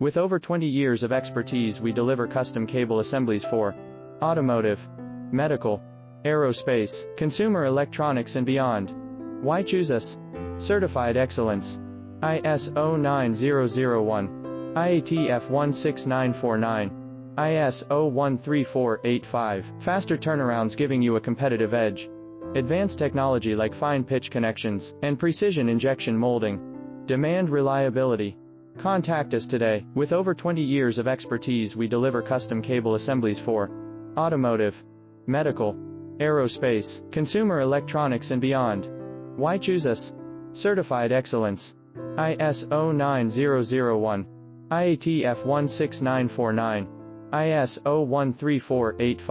With over 20 years of expertise, we deliver custom cable assemblies for automotive, medical, aerospace, consumer electronics and beyond. Why choose us? Certified excellence. ISO 9001, IATF 16949, ISO 13485. Faster turnarounds giving you a competitive edge. Advanced technology like fine pitch connections and precision injection molding. Demand reliability. Contact us today. With over 20 years of expertise, we deliver custom cable assemblies for automotive, medical, aerospace, consumer electronics and beyond. Why choose us? Certified excellence. ISO 9001, IATF 16949, ISO 13485.